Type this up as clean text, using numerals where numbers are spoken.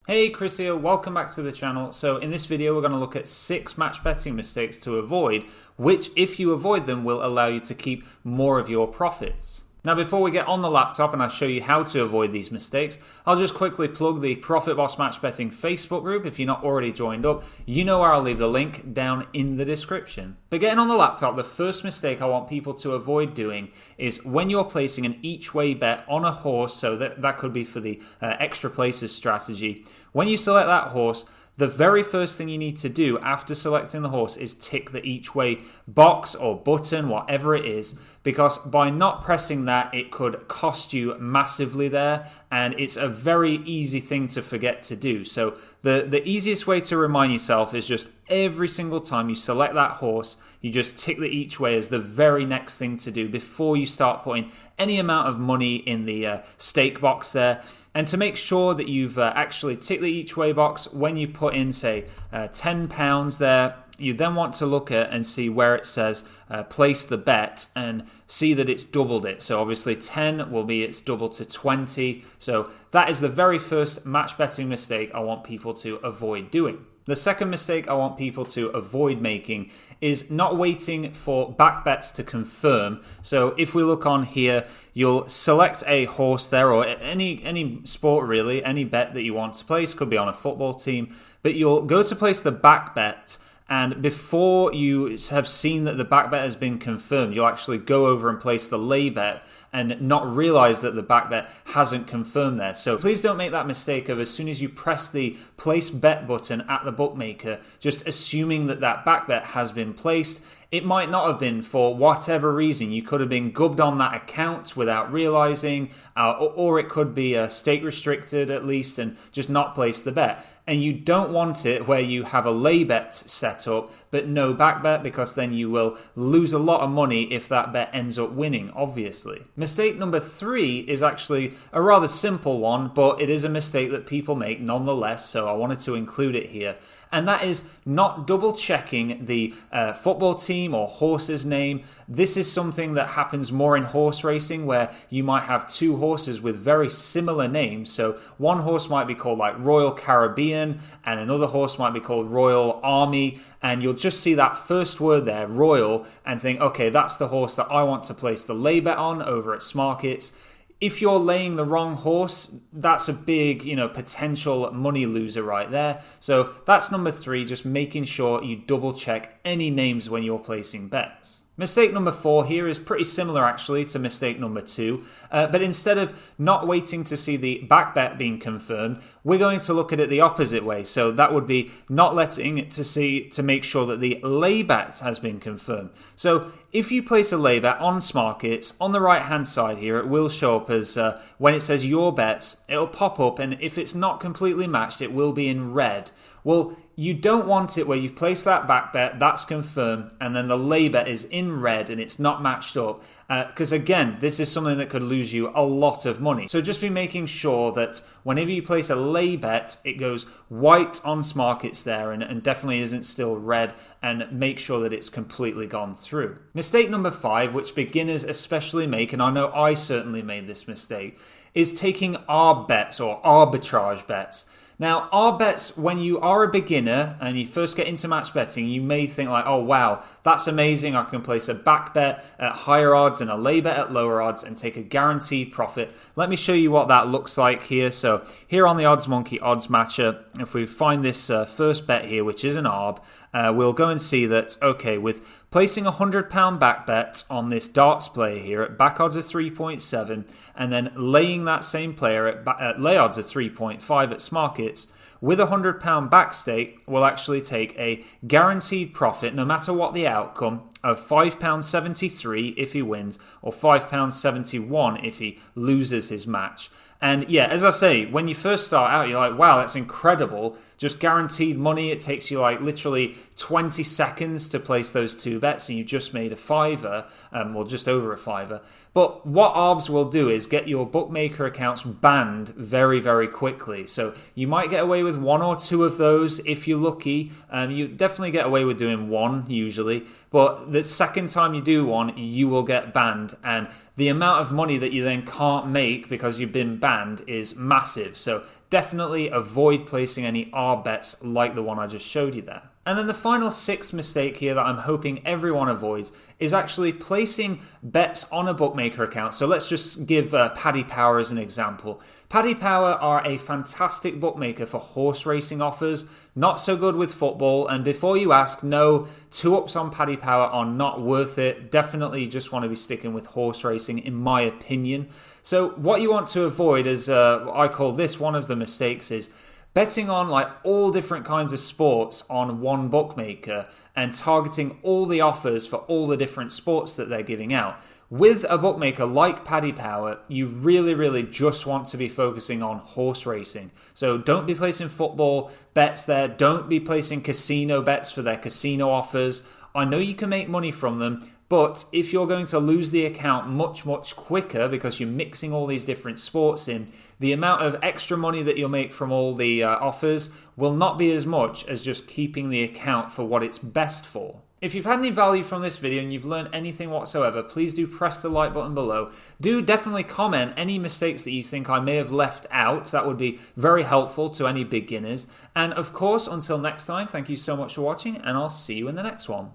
Hey, Chris here, welcome back to the channel. So in this video we're going to look at 6 match betting mistakes to avoid, which if you avoid them will allow you to keep more of your profits. Now before we get on the laptop and I show you how to avoid these mistakes, I'll just quickly plug the Profit Boss Match Betting Facebook group. If you're not already joined up, you know where I'll leave the link down in the description. But getting on the laptop, the first mistake I want people to avoid doing is when you're placing an each way bet on a horse, so that could be for the extra places strategy. When you select that horse, the very first thing you need to do after selecting the horse is tick the each way box or button, whatever it is, because by not pressing that, it could cost you massively there, and it's a very easy thing to forget to do. So the easiest way to remind yourself is just every single time you select that horse, you just tick the each way as the very next thing to do before you start putting any amount of money in the stake box there. And to make sure that you've actually ticked the each way box, when you put in, say, £10 there, you then want to look at and see where it says place the bet and see that it's doubled it. So obviously 10 will be it's doubled to 20. So that is the very first match betting mistake I want people to avoid doing. The second mistake I want people to avoid making is not waiting for back bets to confirm. So if we look on here, you'll select a horse there, or any sport really, any bet that you want to place, could be on a football team, but you'll go to place the back bet, and before you have seen that the back bet has been confirmed, you'll actually go over and place the lay bet and not realize that the back bet hasn't confirmed there. So please don't make that mistake of as soon as you press the place bet button at the bookmaker, just assuming that that back bet has been placed. It might not have been for whatever reason. You could have been gubbed on that account without realizing, or it could be stake restricted at least and just not place the bet. And you don't want it where you have a lay bet set up but no back bet, because then you will lose a lot of money if that bet ends up winning, obviously. Mistake number 3 is actually a rather simple one, but it is a mistake that people make nonetheless, so I wanted to include it here. And that is not double checking the football team or horse's name. This is something that happens more in horse racing, where you might have 2 horses with very similar names. So one horse might be called like Royal Caribbean and another horse might be called Royal Army, and you'll just see that first word there, Royal, and think, okay, that's the horse that I want to place the lay bet on over at Smarkets. If you're laying the wrong horse, that's a big, potential money loser right there. So that's number 3, just making sure you double check any names when you're placing bets. Mistake number 4 here is pretty similar actually to mistake number 2, but instead of not waiting to see the back bet being confirmed, we're going to look at it the opposite way. So that would be not letting it to make sure that the lay bet has been confirmed. So if you place a lay bet on Smarkets, on the right hand side here, it will show up as when it says your bets, it'll pop up, and if it's not completely matched, it will be in red. Well, you don't want it where you've placed that back bet, that's confirmed, and then the lay bet is in red and it's not matched up. Because again, this is something that could lose you a lot of money. So just be making sure that whenever you place a lay bet, it goes white on Smarkets there and definitely isn't still red, and make sure that it's completely gone through. Mistake number 5, which beginners especially make, and I know I certainly made this mistake, is taking arb bets or arbitrage bets. Now, arb bets, when you are a beginner and you first get into match betting, you may think like, oh wow, that's amazing, I can place a back bet at higher odds and a lay bet at lower odds and take a guaranteed profit. Let me show you what that looks like here. So here on the Odds Monkey Odds Matcher, if we find this first bet here, which is an arb, we'll go and see that, okay, with placing a £100 back bet on this darts player here at back odds of 3.7 and then laying that same player at lay odds of 3.5 at Smarkets, with a £100 back stake, we'll actually take a guaranteed profit, no matter what the outcome, of £5.73 if he wins, or £5.71 if he loses his match. And yeah, as I say, when you first start out, you're like, wow, that's incredible. Just guaranteed money. It takes you like literally 20 seconds to place those 2 bets and you just made a fiver, well, just over a fiver. But what ARBs will do is get your bookmaker accounts banned very, very quickly. So you might get away with 1 or 2 of those if you're lucky. You definitely get away with doing 1 usually, but the second time you do 1, you will get banned. And the amount of money that you then can't make because you've been banned banned is massive. So definitely avoid placing any R bets like the one I just showed you there. And then the final sixth mistake here that I'm hoping everyone avoids is actually placing bets on a bookmaker account. So let's just give Paddy Power as an example. Paddy Power are a fantastic bookmaker for horse racing offers, not so good with football. And before you ask, no, 2-ups on Paddy Power are not worth it. Definitely just want to be sticking with horse racing, in my opinion. So what you want to avoid is, I call this one of the mistakes, is betting on like all different kinds of sports on one bookmaker and targeting all the offers for all the different sports that they're giving out. With a bookmaker like Paddy Power, you really just want to be focusing on horse racing. So don't be placing football bets there. Don't be placing casino bets for their casino offers. I know you can make money from them, but if you're going to lose the account much quicker because you're mixing all these different sports in, the amount of extra money that you'll make from all the offers will not be as much as just keeping the account for what it's best for. If you've had any value from this video and you've learned anything whatsoever, please do press the like button below. Do definitely comment any mistakes that you think I may have left out. That would be very helpful to any beginners. And of course, until next time, thank you so much for watching, and I'll see you in the next one.